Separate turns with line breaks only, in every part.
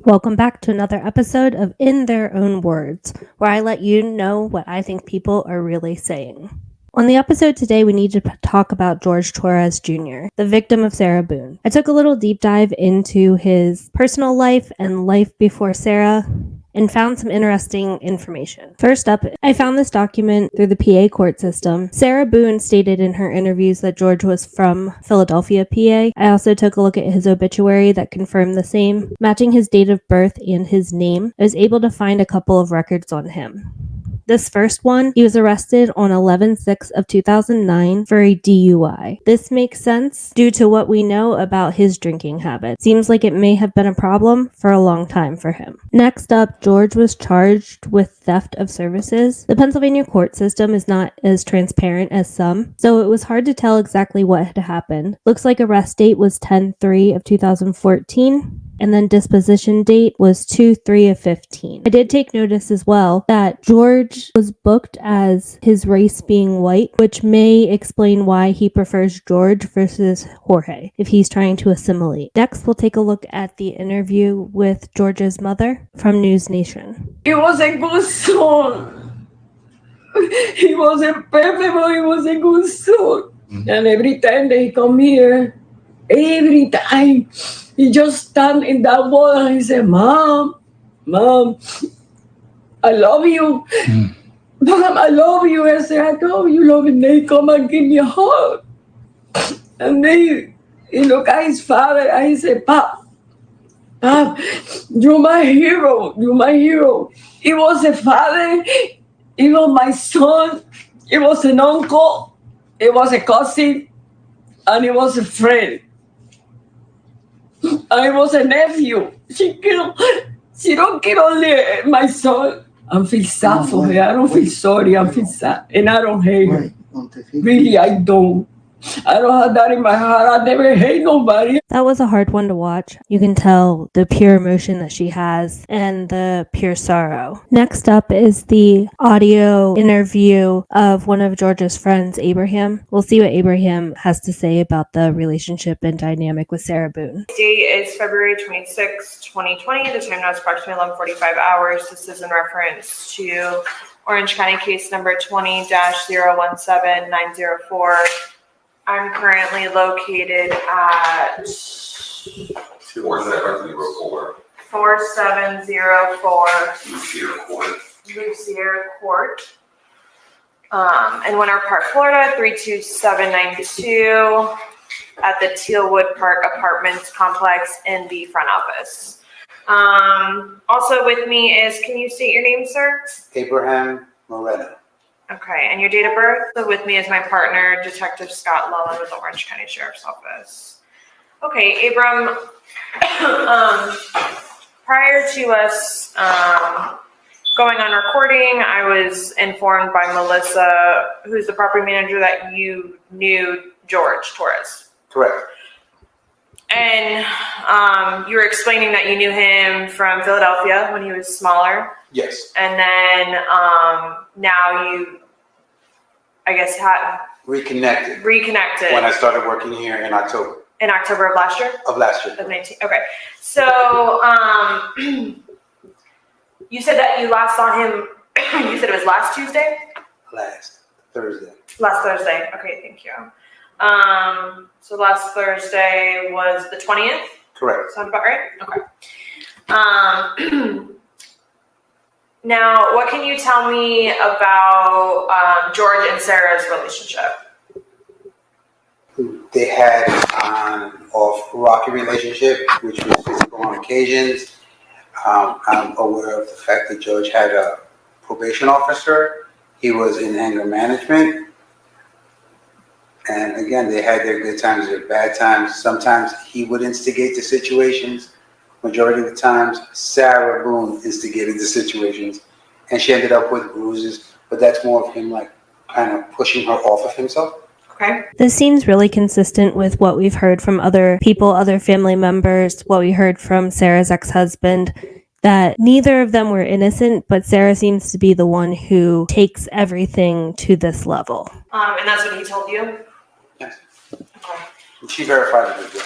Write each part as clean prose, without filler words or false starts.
Welcome back to another episode of In Their Own Words, where I let you know what I think people are really saying. On the episode today, we need to talk about Jorge Torres Jr., the victim of Sarah Boone. I took a little deep dive into his personal life and life before Sarah and found some interesting information. First up, I found this document through the PA court system. Sarah Boone stated in her interviews that George was from Philadelphia, PA. I also took a look at his obituary that confirmed the same. Matching his date of birth and his name, I was able to find a couple of records on him. This first one, he was arrested on 11/6 of 2009 for a DUI. This makes sense due to what we know about his drinking habits. Seems like it may have been a problem for a long time for him. Next up, George was charged with theft of services. The Pennsylvania court system is not as transparent as some, so it was hard to tell exactly what had happened. Looks like arrest date was 10/3 of 2014. And then disposition date was 2/3 of 15. I did take notice as well that George was booked as his race being white, which may explain why he prefers George versus Jorge, if he's trying to assimilate. Next, we'll take a look at the interview with George's mother from News Nation.
He was a good son. He wasn't perfect, but he was a good son. And every time that he come here, every time, he just stand in that wall and he said, Mom, I love you. Mom, I love you. I said, I know you love me. They come and give me a hug. And then he look at his father and he said, Pop, you're my hero. You're my hero. He was a father. He was my son. He was an uncle. He was a cousin. And he was a friend. I was a nephew. She don't kill only my son. I feel sad for her. I don't feel sorry. I feel sad. And I don't hate her. Really, I don't. I don't have that in my heart. I never hate nobody.
That was a hard one to watch. You can tell the pure emotion that she has and the pure sorrow. Next up is the audio interview of one of George's friends, Abraham. We'll see what Abraham has to say about the relationship and dynamic with Sarah Boone.
The date is February 26, 2020. The time now is approximately 11:45 hours. This is in reference to Orange County case number 20-017904. I'm currently located at
4704
Lucier Court, in Winter Park, Florida, 32792 at the Tealwood Park Apartments complex in the front office. Also with me is, can you state your name, sir?
Abraham Moreno.
Okay, and your date of birth? So with me is my partner, Detective Scott Lullen with the Orange County Sheriff's Office. Okay, Abram, prior to us going on recording, I was informed by Melissa, who's the property manager, that you knew Jorge Torres.
Correct.
And you were explaining that you knew him from Philadelphia when he was smaller.
Yes.
And then now you, I guess, had reconnected
when I started working here in October.
In October of last year?
Of last year.
Of 19. Okay. So you said that you last saw him, you said it was last Tuesday?
Last Thursday.
Last Thursday. Okay, thank you. So last Thursday was the 20th?
Correct.
Sound about right? Okay. Now, what can you tell me about George and Sarah's relationship?
They had an off rocky relationship, which was physical on occasions. I'm aware of the fact that George had a probation officer. He was in anger management. And again, they had their good times, their bad times. Sometimes he would instigate the situations. Majority of the times, Sarah Boone instigated the situations, and she ended up with bruises. But that's more of him, like, kind of pushing her off of himself.
Okay.
This seems really consistent with what we've heard from other people, other family members, what we heard from Sarah's ex-husband, that neither of them were innocent, but Sarah seems to be the one who takes everything to this level.
And that's what he told you?
Yes.
Okay.
She verified it with you.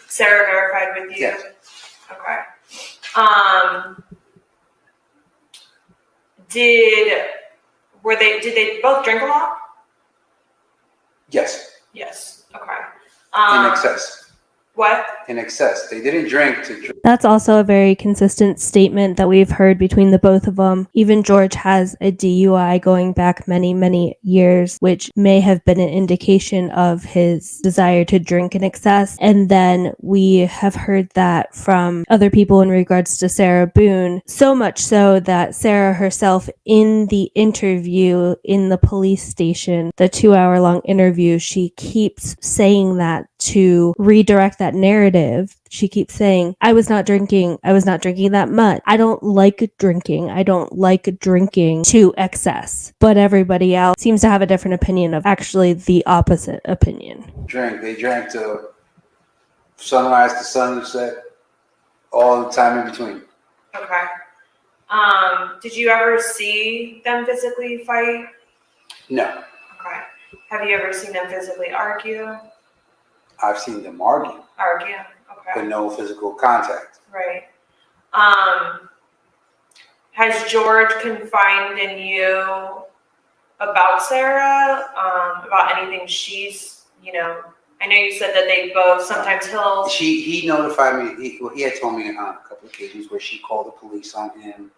Sarah verified with you?
Yes.
Okay. Did they both drink a lot?
Yes,
Yes. Okay.
in excess.
What?
In excess. They didn't drink to drink.
That's also a very consistent statement that we've heard between the both of them. Even George has a DUI going back many, many years, which may have been an indication of his desire to drink in excess. And then we have heard that from other people in regards to Sarah Boone, so much so that Sarah herself, in the interview in the police station, the 2-hour-long interview, she keeps saying that to redirect that narrative. She keeps saying, I was not drinking that much. I don't like drinking. I don't like drinking to excess. But everybody else seems to have a different opinion of actually the opposite opinion.
They drank to sunrise to sunset, all the time in between.
Okay. Did you ever see them physically fight?
No.
Okay. Have you ever seen them physically argue?
I've seen them argue,
Okay.
but no physical contact.
Right. Has George confided in you about Sarah? About anything she's, I know you said that they both, sometimes
He notified me, he had told me on a couple of occasions where she called the police on him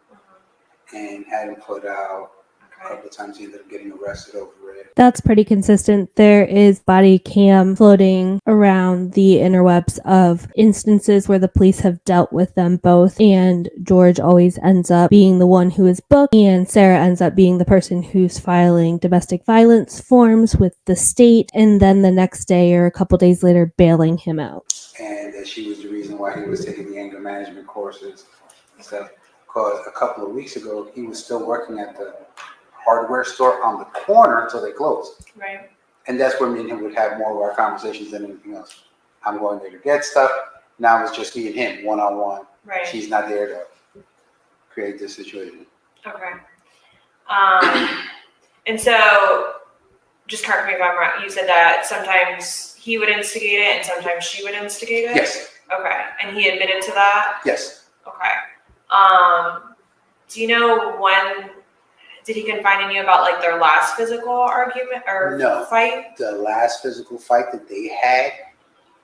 and had him put out. A couple of times he ended up getting arrested over it.
That's pretty consistent. There is body cam floating around the interwebs of instances where the police have dealt with them both, and George always ends up being the one who is booked, and Sarah ends up being the person who's filing domestic violence forms with the state, and then the next day or a couple days later bailing him out.
And that she was the reason why he was taking the anger management courses and stuff. Because a couple of weeks ago, he was still working at the hardware store on the corner until they closed.
Right.
And that's where me and him would have more of our conversations than anything else. I'm going there to get stuff. Now it's just me and him, one-on-one.
Right.
She's not there to create this situation.
Okay. And so, just correct me if I'm wrong, you said that sometimes he would instigate it and sometimes she would instigate it?
Yes.
Okay. And he admitted to that?
Yes.
Okay. Do you know when, did he confide in you about like their last physical argument or fight?
The last physical fight that they had,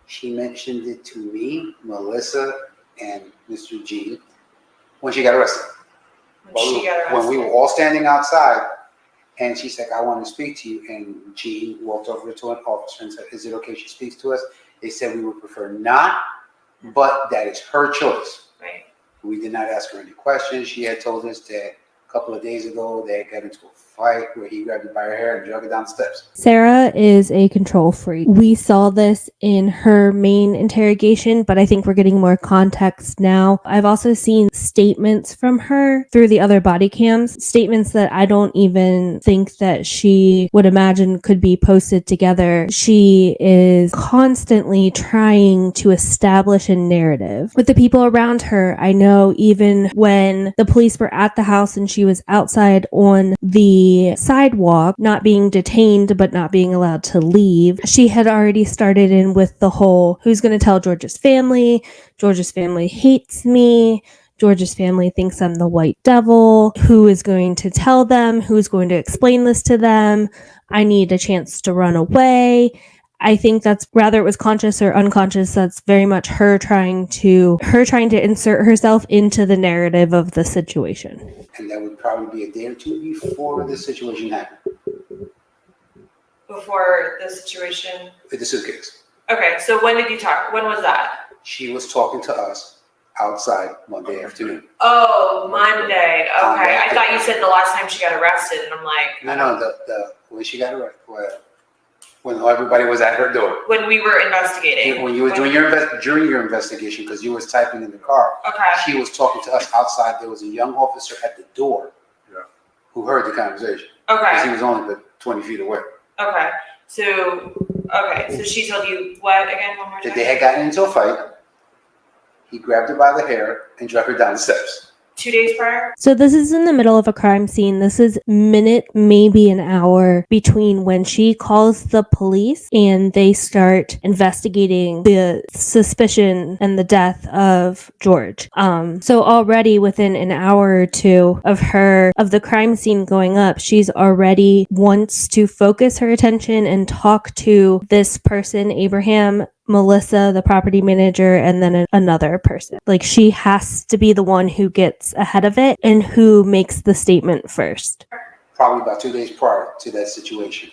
she mentioned it to me, Melissa, and Mr. G when she got arrested. When we were all standing outside, and she's like, I want to speak to you. And G walked over to an officer and said, is it okay if she speaks to us? They said we would prefer not, but that is her choice.
Right.
We did not ask her any questions. She had told us that a couple of days ago they got into a fight where he grabbed her by her hair and dragged her down the steps.
Sarah is a control freak. We saw this in her main interrogation, but I think we're getting more context now. I've also seen statements from her through the other body cams, statements that I don't even think that she would imagine could be posted together. She is constantly trying to establish a narrative with the people around her. I know even when the police were at the house and she was outside on the sidewalk, not being detained but not being allowed to leave, she had already started in with the whole, who's going to tell George's family? George's family hates me. George's family thinks I'm the white devil. Who is going to tell them? Who's going to explain this to them? I need a chance to run away. I think that's, whether it was conscious or unconscious, that's very much her trying to insert herself into the narrative of the situation.
And that would probably be a day or two before this situation happened.
Before the situation?
With the suitcase.
Okay, so when did you talk? When was that?
She was talking to us outside Monday afternoon.
Oh, Monday. Okay. I thought you said the last time she got arrested, and I'm like...
No, when she got arrested, when everybody was at her door.
When we were investigating.
When you were doing during your investigation, because you was typing in the car.
Okay.
She was talking to us outside. There was a young officer at the door who heard the conversation.
Okay.
Because he was only but 20 feet away.
Okay. So she told you what again? One more time.
That they had gotten into a fight. He grabbed her by the hair and dragged her down the steps.
2 days prior?
So this is in the middle of a crime scene. This is minute, maybe an hour between when she calls the police and they start investigating the suspicion and the death of George. So already within an hour or two of the crime scene going up, she's already wants to focus her attention and talk to this person, Abraham, Melissa, the property manager, and then another person. Like, she has to be the one who gets ahead of it and who makes the statement first.
Probably about 2 days prior to that situation.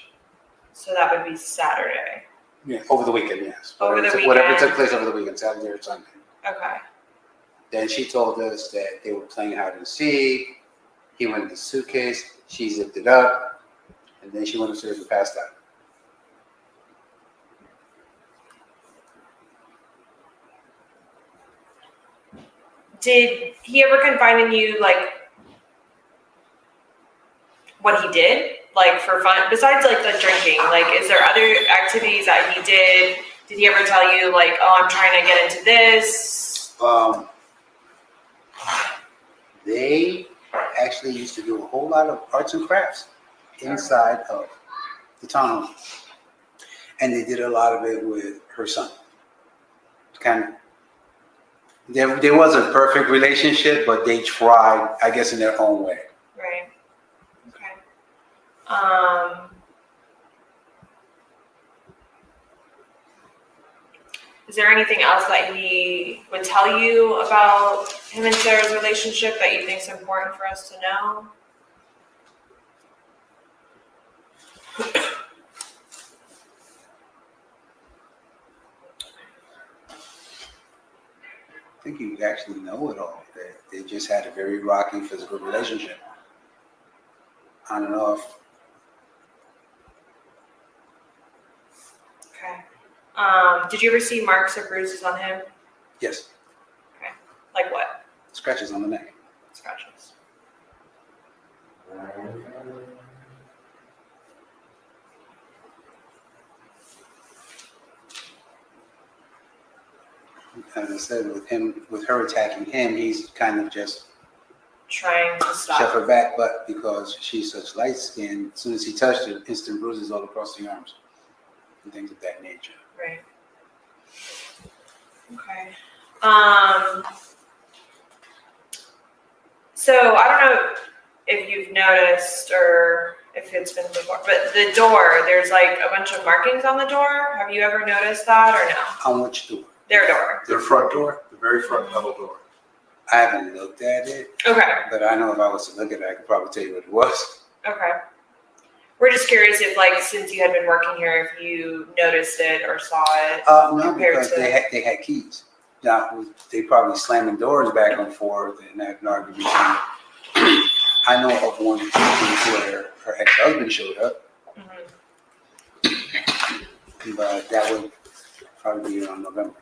So that would be Saturday.
Yeah, over the weekend, yes.
Over the
Whatever
weekend.
took place over the weekend, Saturday or Sunday.
Okay.
Then she told us that they were playing hide and seek. He went in the suitcase. She zipped it up. And then she went upstairs and passed out.
Did he ever confide in you, like, what he did, like, for fun, besides, like, the drinking? Like, is there other activities that he did? Did he ever tell you, like, oh, I'm trying to get into this?
They actually used to do a whole lot of arts and crafts inside of the townhome. And they did a lot of it with her son. Kind of, there wasn't a perfect relationship, but they tried, I guess, in their own way.
Right. Okay. Is there anything else that he would tell you about him and Sarah's relationship that you think is important for us to know?
I think you actually know it all. They just had a very rocky physical relationship. On and off.
Okay. Did you ever see marks or bruises on him?
Yes.
Okay. Like what?
Scratches on the neck.
Scratches.
As I said, with her attacking him, he's kind of just
Trying to stop.
shove her back, but because she's such light skin, as soon as he touched her, instant bruises all across the arms and things of that nature.
Right. Okay. So I don't know if you've noticed or if it's been before, but the door, there's like a bunch of markings on the door. Have you ever noticed that or no?
How much door?
Their door.
Their front door, the very front metal door.
I haven't looked at it,
Okay.
but I know if I was to look at it, I could probably tell you what it was.
Okay. We're just curious if, like, since you had been working here, if you noticed it or saw it.
No,
Compared
because
to-
they had keys. Now, they probably slamming doors back and forth and had an argument. I know of one instance where her ex-husband showed up, but that would probably be around November.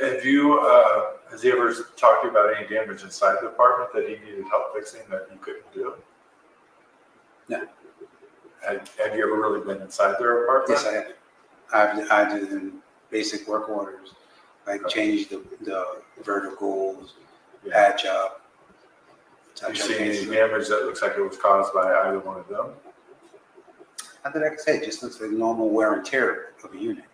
Have you, has he ever talked to you about any damage inside the apartment that he needed help fixing that you couldn't do?
No.
Have you ever really been inside their apartment?
Yes, I have. I did basic work orders, like change the verticals, patch up.
Have you seen any damage that looks like it was caused by either one of them?
Not that I can say, it just looks like normal wear and tear of a unit.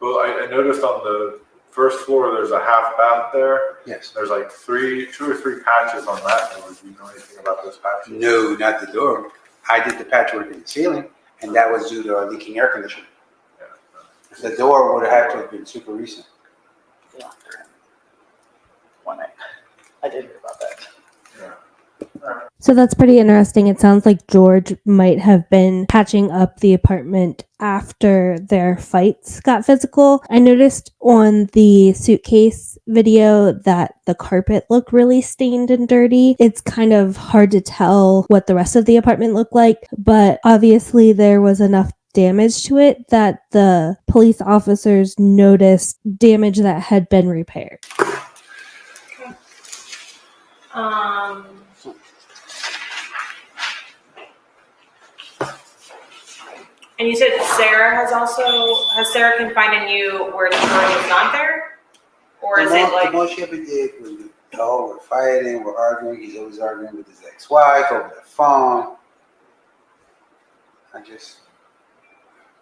Well, I noticed on the first floor, there's a half bath there.
Yes.
There's like two or three patches on that door. Do you know anything about those patches?
No, not the door. I did the patchwork in the ceiling, and that was due to a leaking air conditioner.
Yeah.
The door would have to have been super recent.
Yeah. One night. I did hear about that.
Yeah.
So that's pretty interesting. It sounds like George might have been patching up the apartment after their fights got physical. I noticed on the suitcase video that the carpet looked really stained and dirty. It's kind of hard to tell what the rest of the apartment looked like, but obviously there was enough damage to it that the police officers noticed damage that had been repaired.
And you said has Sarah confided in you where George is not there? Or is it like...
The most she ever did was, we're fighting, we're arguing, he's always arguing with his ex-wife over the phone. I just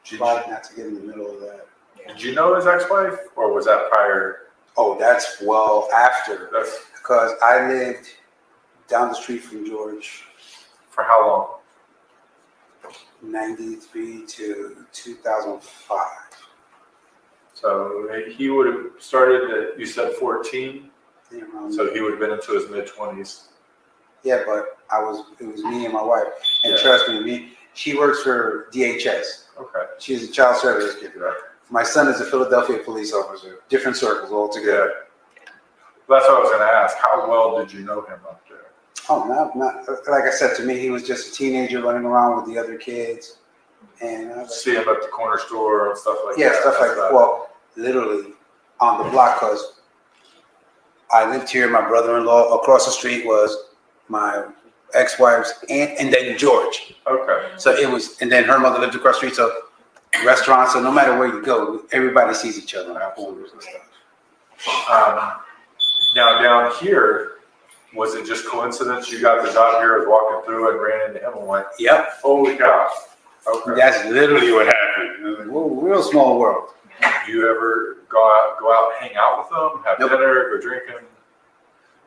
tried not to get in the middle of that.
Did you know his ex-wife, or was that prior?
Oh, that's well after. Because I lived down the street from George.
For how long?
93 to 2005.
So he would have started at, you said 14?
Yeah,
so he would have been into his mid-20s.
Yeah, but it was me and my wife. And trust me, she works for DHS.
Okay.
She's a child services kid.
Right.
My son is a Philadelphia police officer. Different circles altogether.
Yeah. That's what I was going to ask. How well did you know him up there?
Oh, not like I said, to me, he was just a teenager running around with the other kids. And I
see him at the corner store and stuff like that.
Yeah, stuff like that. Well, literally on the block, because I lived here. My brother-in-law across the street was my ex-wife's aunt, and then George.
Okay.
So it was, and then her mother lived across the street. So restaurants. So no matter where you go, everybody sees each other.
Absolutely. Now down here, was it just coincidence you got the job here, was walking through and ran into him and went,
"Yep,
holy cow." Okay.
That's literally what happened. It was like, whoa, real small world.
Do you ever go out and hang out with them, have dinner, go drinking?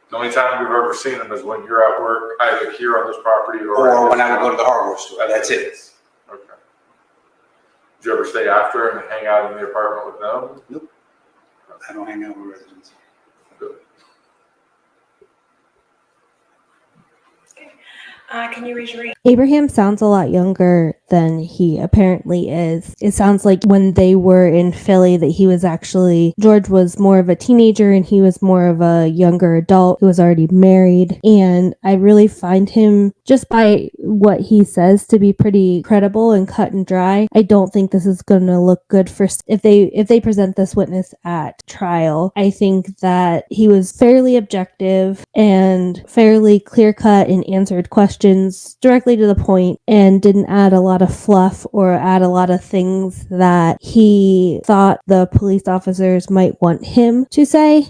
The only time we've ever seen them is when you're at work, either here on this property
or when I would go to the hardware store. That's it.
Okay. Did you ever stay after and hang out in the apartment with them?
Nope. I don't hang out with residents.
Good.
Can you raise your...
Abraham sounds a lot younger than he apparently is. It sounds like when they were in Philly that George was more of a teenager and he was more of a younger adult who was already married. And I really find him, just by what he says, to be pretty credible and cut and dry. I don't think this is going to look good if they present this witness at trial. I think that he was fairly objective and fairly clear cut and answered questions directly to the point and didn't add a lot of fluff or add a lot of things that he thought the police officers might want him to say.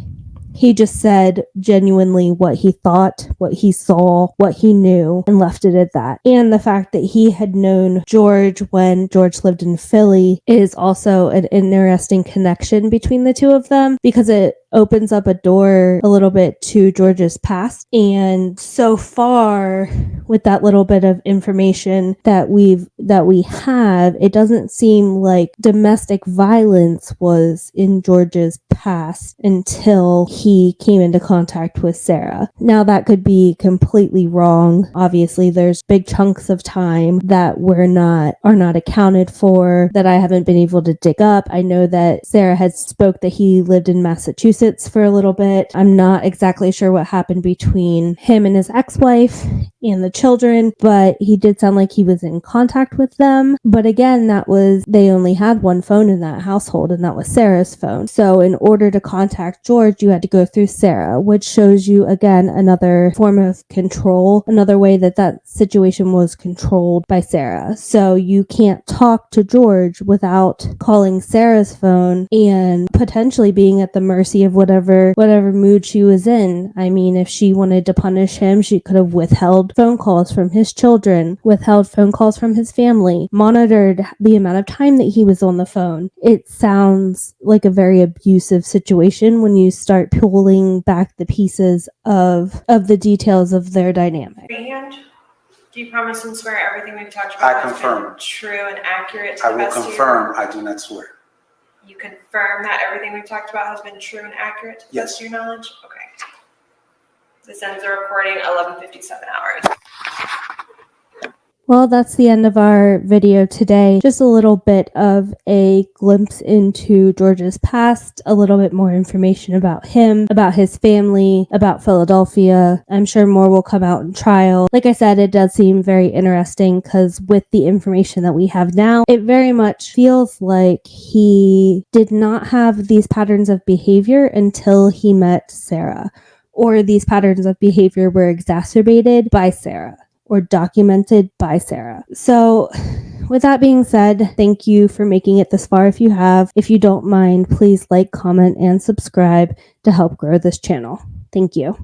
He just said genuinely what he thought, what he saw, what he knew, and left it at that. And the fact that he had known George when George lived in Philly is also an interesting connection between the two of them, because it opens up a door a little bit to George's past. And so far, with that little bit of information that we have, it doesn't seem like domestic violence was in George's past until he came into contact with Sarah. Now, that could be completely wrong. Obviously, there's big chunks of time that are not accounted for, that I haven't been able to dig up. I know that Sarah had spoke that he lived in Massachusetts for a little bit. I'm not exactly sure what happened between him and his ex-wife and the children, but he did sound like he was in contact with them. But again, they only had one phone in that household, and that was Sarah's phone. So in order to contact George, you had to go through Sarah, which shows you, again, another form of control, another way that situation was controlled by Sarah. So you can't talk to George without calling Sarah's phone and potentially being at the mercy of whatever mood she was in. I mean, if she wanted to punish him, she could have withheld phone calls from his children, withheld phone calls from his family, monitored the amount of time that he was on the phone. It sounds like a very abusive situation when you start pulling back the pieces of the details of their dynamic.
Do you promise and swear everything we've talked about
I confirm.
True and accurate?
I will confirm. I do not swear.
You confirm that everything we've talked about has been true and accurate to the best of your knowledge? Okay. This ends the recording 11:57 hours.
Well, that's the end of our video today. Just a little bit of a glimpse into George's past, a little bit more information about him, about his family, about Philadelphia. I'm sure more will come out in trial. Like I said, it does seem very interesting because with the information that we have now, it very much feels like he did not have these patterns of behavior until he met Sarah, or these patterns of behavior were exacerbated by Sarah, or documented by Sarah. So with that being said, thank you for making it this far if you have. If you don't mind, please like, comment, and subscribe to help grow this channel. Thank you.